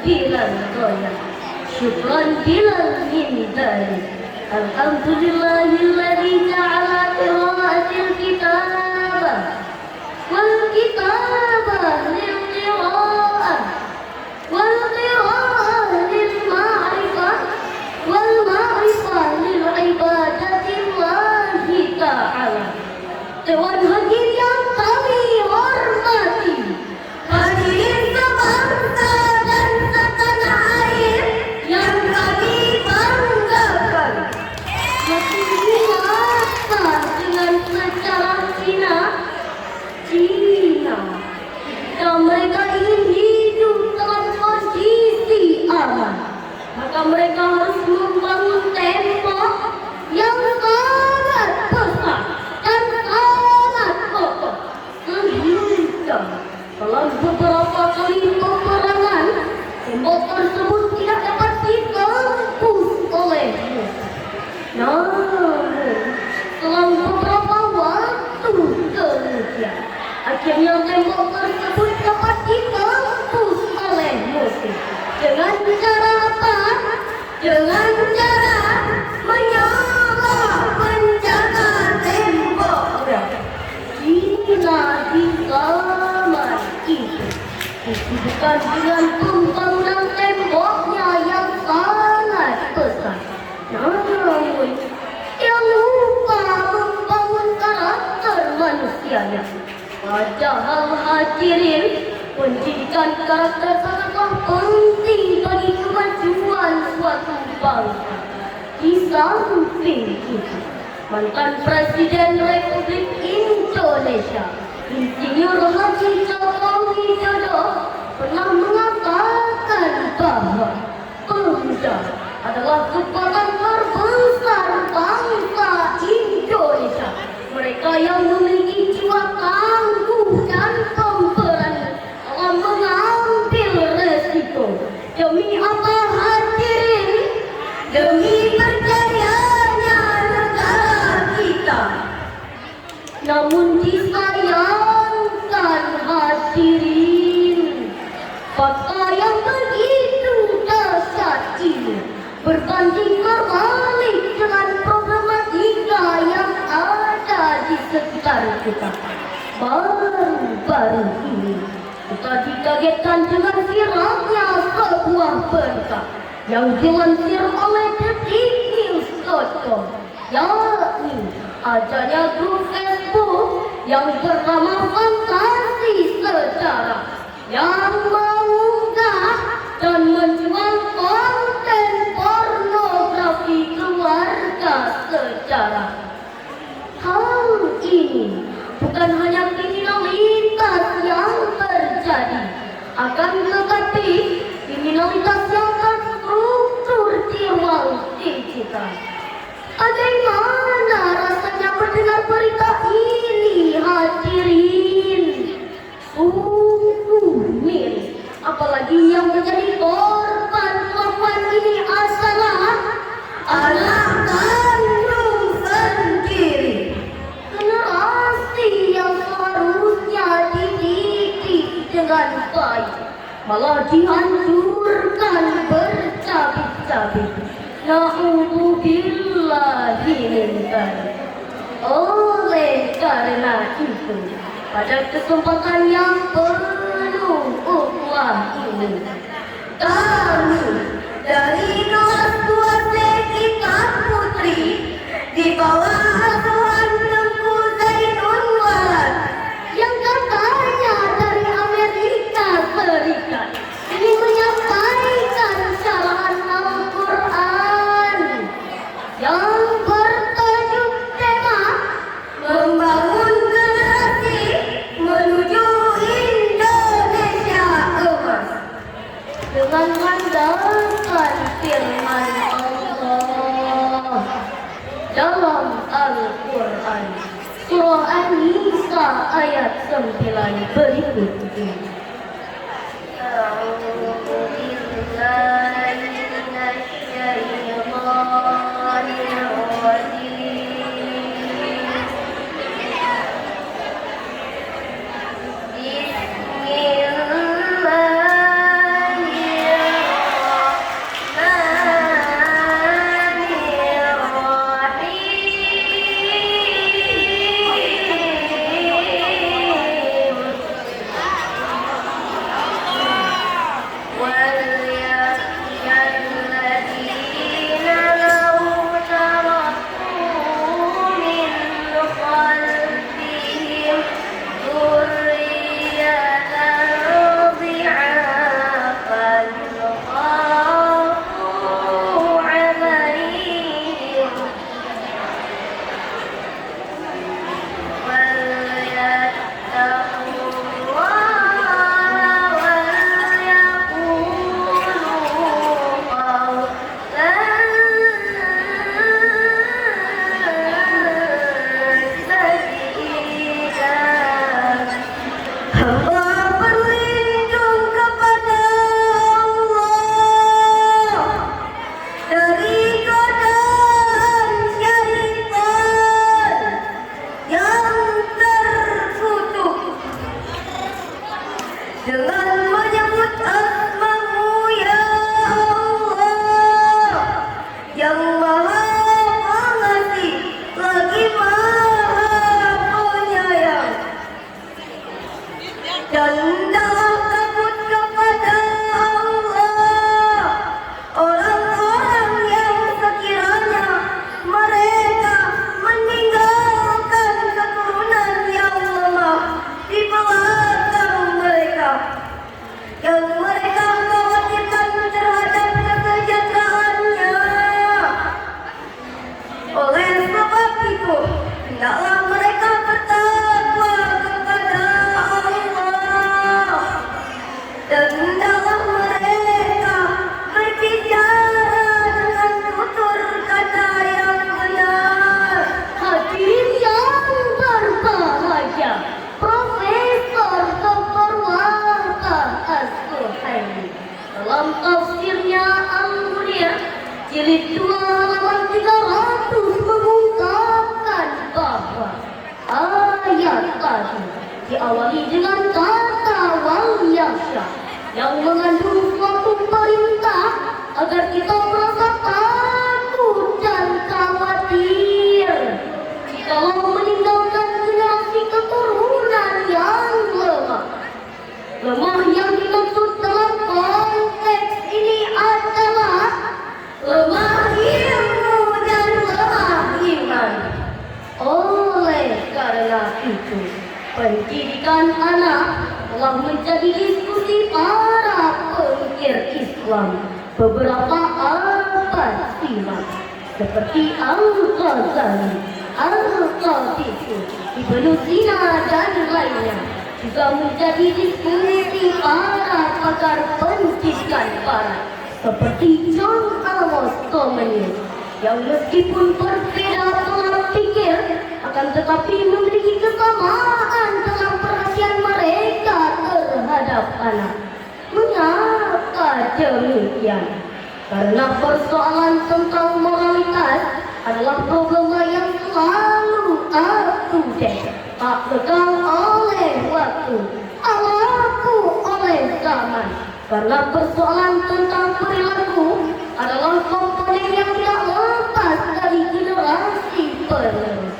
bilang goyang, syukran bilang hindari. Alhamdulillahilladzi ja'ala qira'atil kitabah wal kitabah lil qira'ah wal qira'ah lil ma'rifah wal ma'rifah lil ibadatillahi ta'ala. Dewan Hakim yang kami hormati, hadirin sebangsa dan setanah air yang kami banggakan. Masih biasa dengan sejarah Cina, jika mereka ingin hidup dalam kondisi aman, maka mereka harus membangun tembok yang sangat besar dan sangat kokoh, sehingga dalam beberapa kali peperangan tembok tersebut tidak dapat ditembus oleh musuh. Namun selang beberapa waktu kemudian, akhirnya tembok tersebut dapat ditembus oleh musuh. Dengan cara apa? Dengan cara menyala penjaga tembok. Cina di zaman itu disibukkan dengan pembangunan temboknya yang sangat besar. Namun dia lupa membangun karakter manusianya. Padahal hadirin, pendidikan karakter sangatlah penting bagi kemajuan suatu bangsa. Di samping itu, mantan Presiden Republik Indonesia, Insinyur Haji Joko Widodo, pernah mengatakan bahwa pemuda adalah kekuatan terbesar bangsa Indonesia. Mereka yang memiliki jiwa tangguh dan pemberani dalam mengambil resiko. Demi apa hadirin? Demi berjayanya negara kita. Namun disayangkan hadirin, fakta yang begitu dahsyat ini berbanding terbalik dengan problematika yang ada di sekitar kita. Baru-baru ini kita dikagetkan dengan viralnya sebuah berita yang dilansir oleh detiknews.com, yakni adanya grup Facebook yang bernama Fantasi Sejarah yang mengunggah dan menjual konten pornografi keluarga sejarah. Hal ini bukan hanya kriminalitas yang terjadi, akan tetapi kriminalitas yang terstruktur di ruang digital. Bagaimana rasanya mendengar berita ini hadirin? Sungguh miris. Apalagi yang menjadi korban perempuan ini adalah anak kandung sendiri. Generasi yang seharusnya dididik dengan baik malah dihancurkan bercabik-cabik. Na'udzubillahi min dzalik. Oleh karena itu, pada kesempatan yang penuh ukhuwah ini, kami dari kelas 2 Sekita Putri di bawah asuhan Tengku Zainul Walad yang katanya dari Amerika Serikat ini menyampaikan syarahan Al-Quran yang bertajuk tema membangun generasi menuju Indonesia emas dengan mengandalkan firman Allah dalam Al-Quran surah An-Nisa ayat 9 berikut ini. dan hendaklah takut kepada Allah orang-orang yang sekiranya mereka meninggalkan keturunan yang lemah di belakang mereka, yang mereka khawatirkan terhadap kesejahteraannya. Oleh sebab itu, hendaklah mereka bertakwa kepada Allah, dan hendaklah mereka berbicara dengan tutur kata yang benar. Hadirin yang berbahagia, Profesor Dr. Warta As-Suhaimi dalam tafsirnya Al-Munir jilid 2 halaman 300 mengungkapkan bahwa ayat tadi diawali dengan kata wal yakhsha yang mengandung suatu perintah agar kita merasa takut dan khawatir jikalau meninggalkan generasi keturunan yang lemah. Lemah yang dimaksud dalam konteks ini adalah lemah ilmu dan lemah iman. Oleh karena itu, pendidikan anak telah menjadi diskusi para pemikir Islam beberapa abad silam, seperti Al-Ghazali, Al-Qadisi, Ibnu Sina dan lainnya, juga menjadi diskusi para pakar pendidikan barat seperti John Amos Comenius, yang meskipun berbeda pola pikir akan tetapi memiliki kesamaan dalam perhatian mereka terhadap anak. Mengapa demikian? Karena persoalan tentang moralitas adalah problema yang selalu up to date, tak lekang oleh waktu, laku oleh zaman. Karena persoalan tentang perilaku adalah komponen yang tidak lepas dari generasi penerus.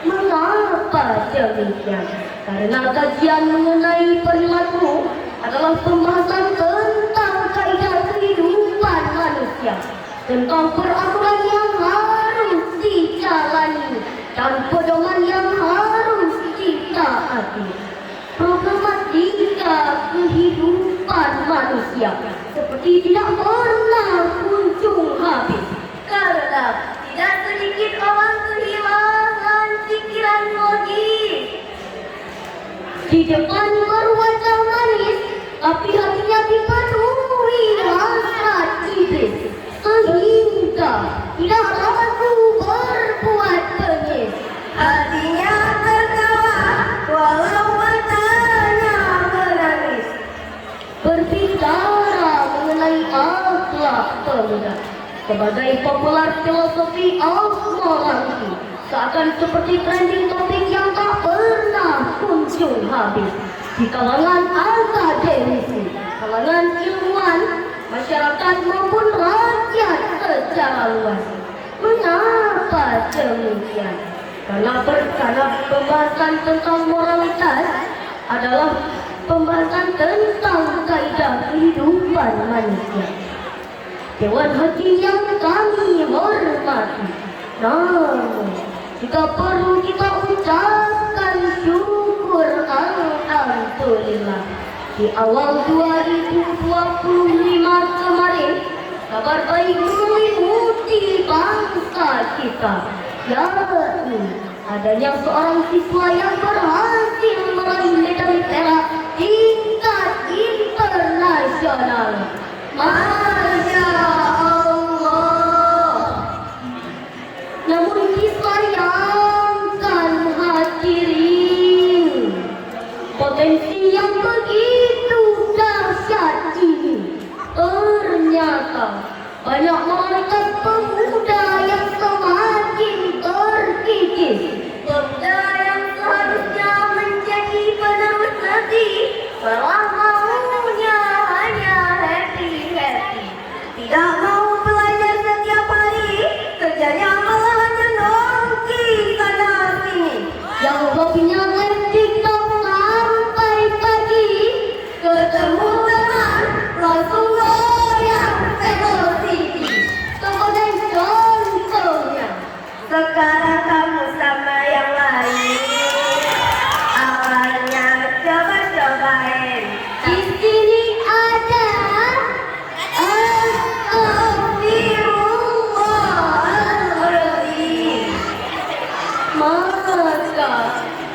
Mengapa demikian? Karena kajian mengenai perilaku adalah pembahasan tentang kaidah kehidupan manusia, tentang peraturan yang harus dijalani dan pedoman yang harus ditaati. Problematika kehidupan manusia seperti tidak pernah kunjung habis, karena tidak sedikit orang kehilangan pikiran logis. Di depan berwajah manis, tapi hatinya dipenuhi hasrat iblis, sehingga tidak ragu berbuat bengis. Hatinya tertawa walau matanya menangis. Berbicara mengenai akhlak pemuda sebagai popular filosofi of morality seakan seperti trending topik yang tak pernah kunjung habis di kalangan akademisi, kalangan ilmuwan, masyarakat maupun rakyat secara luas. Mengapa demikian? Karena pembahasan tentang moralitas adalah pembahasan tentang kaidah kehidupan manusia. Dewan Hakim yang kami hormati, namun jika perlu kita ucapkan syukur alhamdulillah, di awal 2025 kemarin kabar baik meliputi bangsa kita, yakni adanya seorang siswa yang berhasil meraih medali perak tingkat internasional. Masya Allah. Namun disayangkan hadirin, potensi yang begitu dahsyat ini ternyata banyak moralitas pemuda yang semakin terkikis. Pemuda yang seharusnya menjadi penerus nanti malah maunya hanya happy-happy, Tidak mau belajar setiap hari, kerjanya malah hanya nongki sana sini. yang hobinya live TikTok sampai pagi. cobain. Di sini ada Astagfirullahaladzim. maka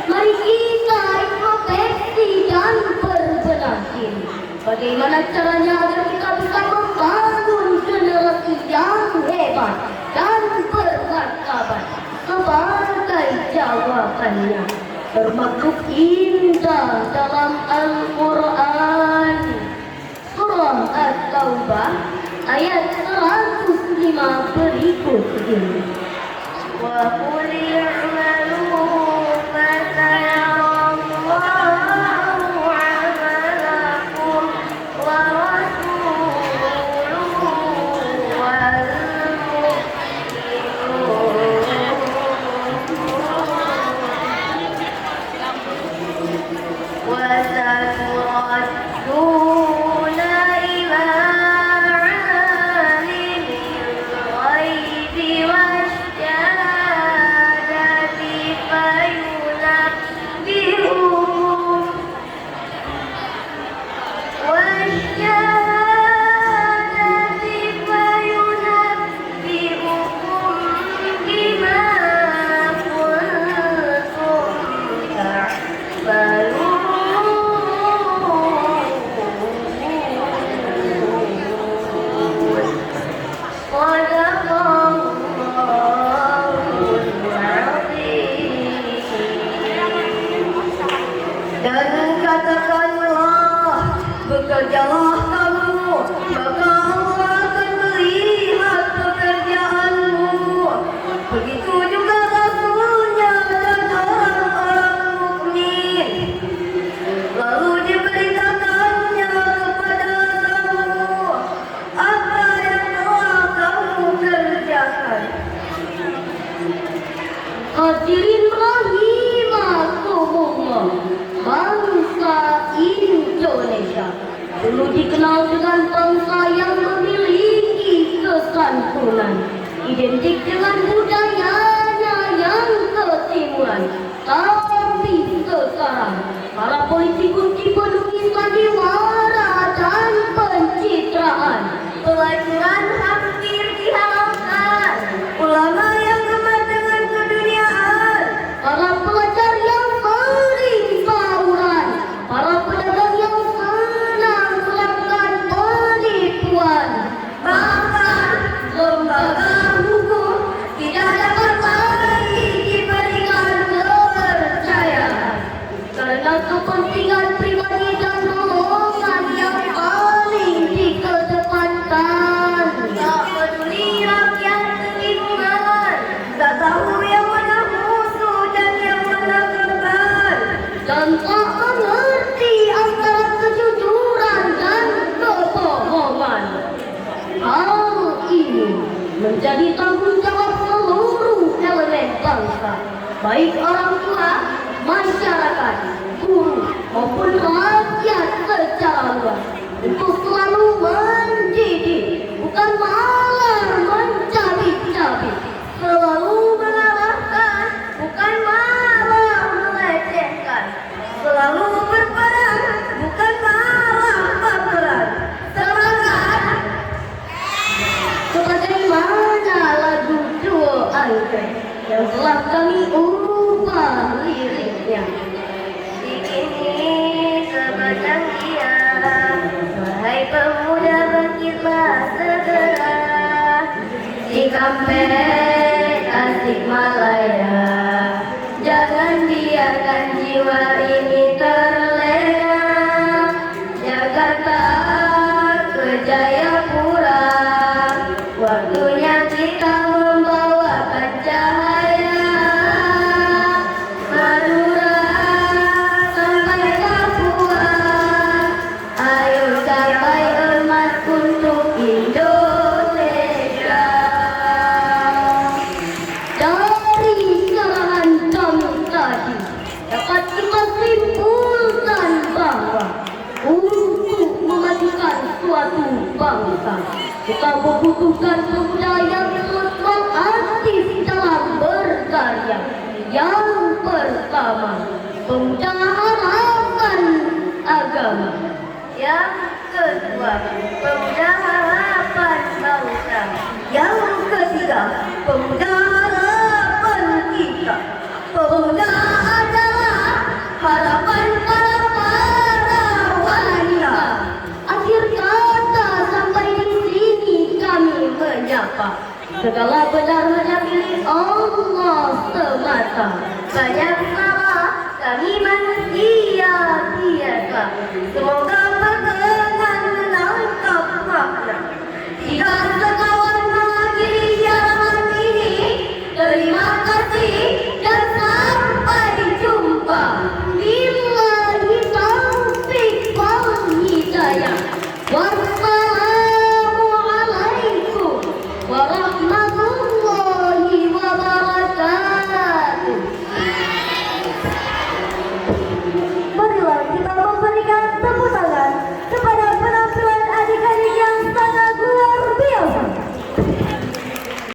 mari kita introspeksi dan berbenah diri. Bagaimana caranya agar kita bisa membangun generasi yang hebat dan bermartabat? Sebagai jawabannya termaktub indah dalam Al-Quran surah At-Taubah ayat 105 berikut ini. Wa qul i'malu fasayarallahu 'amalakum wa rasuluhu wal mu'minun wa saturadduna ila 'alimil ghaibi wasyahadati fayunabbi'ukum bima kuntum ta'malun. Dan katakanlah, bekerjalah kamu, maka Allah akan melihat pekerjaanmu. Begitu juga Rasulnya dan orang-orang mukmin. Lalu diberitakannya kepada kamu apa yang telah kamu kerjakan. Hadirin rahimakumullah, bangsa Indonesia dulu dikenal dengan bangsa yang memiliki kesantunan, identik dengan budayanya yang ketimuran. Tapi sekarang para politikus dipenuhi sandiwara dan pencitraan. Pelacuran hampir dihalalkan. Ulama yang gemar dengan keduniaan. Para pelajar yang sering tawuran, para pedagang yang senang melakukan penipuan. Bahkan lembaga hukum tidak dapat lagi diberikan kepercayaan. Karena kepentingan pribadi dan golongan yang paling dikedepankan. Tak peduli rakyat kebingungan. Tak tahu yang mana musuh dan yang mana korban. Dan tak mengerti antara kejujuran dan kebohongan. Hal ini menjadi tanggung jawab seluruh elemen bangsa, baik orang tua, masyarakat, guru, maupun rakyat secara luas, untuk selalu mendidik, bukan malah mencabik-cabik, selalu Mengalahkan bukan malah melecehkan. Selalu berperang bukan malah berperang. Semangat. sebagaimana lagu duo anggrek yang telah kami ubah liriknya. Ini sebatang dia, wahai pemuda bangkitlah segera. Cikampek, Tasikmalaya, jangan biarkan jiwa ini terlena. Jakarta ke Jayapura, waktunya kita membawakan cahaya. Madura sampai Papua, ayo capai emas untuk Indonesia. Dari sarahan kami tadi dapat kita simpulkan bahwa untuk memajukan suatu bangsa kita membutuhkan pemuda yang terus aktif dalam berkarya. Yang pertama, pemuda harapan Yang kedua, pemuda harapan bangsa. Yang ketiga, pemuda harapan kita. Pemuda adalah harapan para wanita. Akhir kata sampai di sini kami menyapa. Segala benar hanya milik Allah semata. Banyak salah kami manusia biasa. Semoga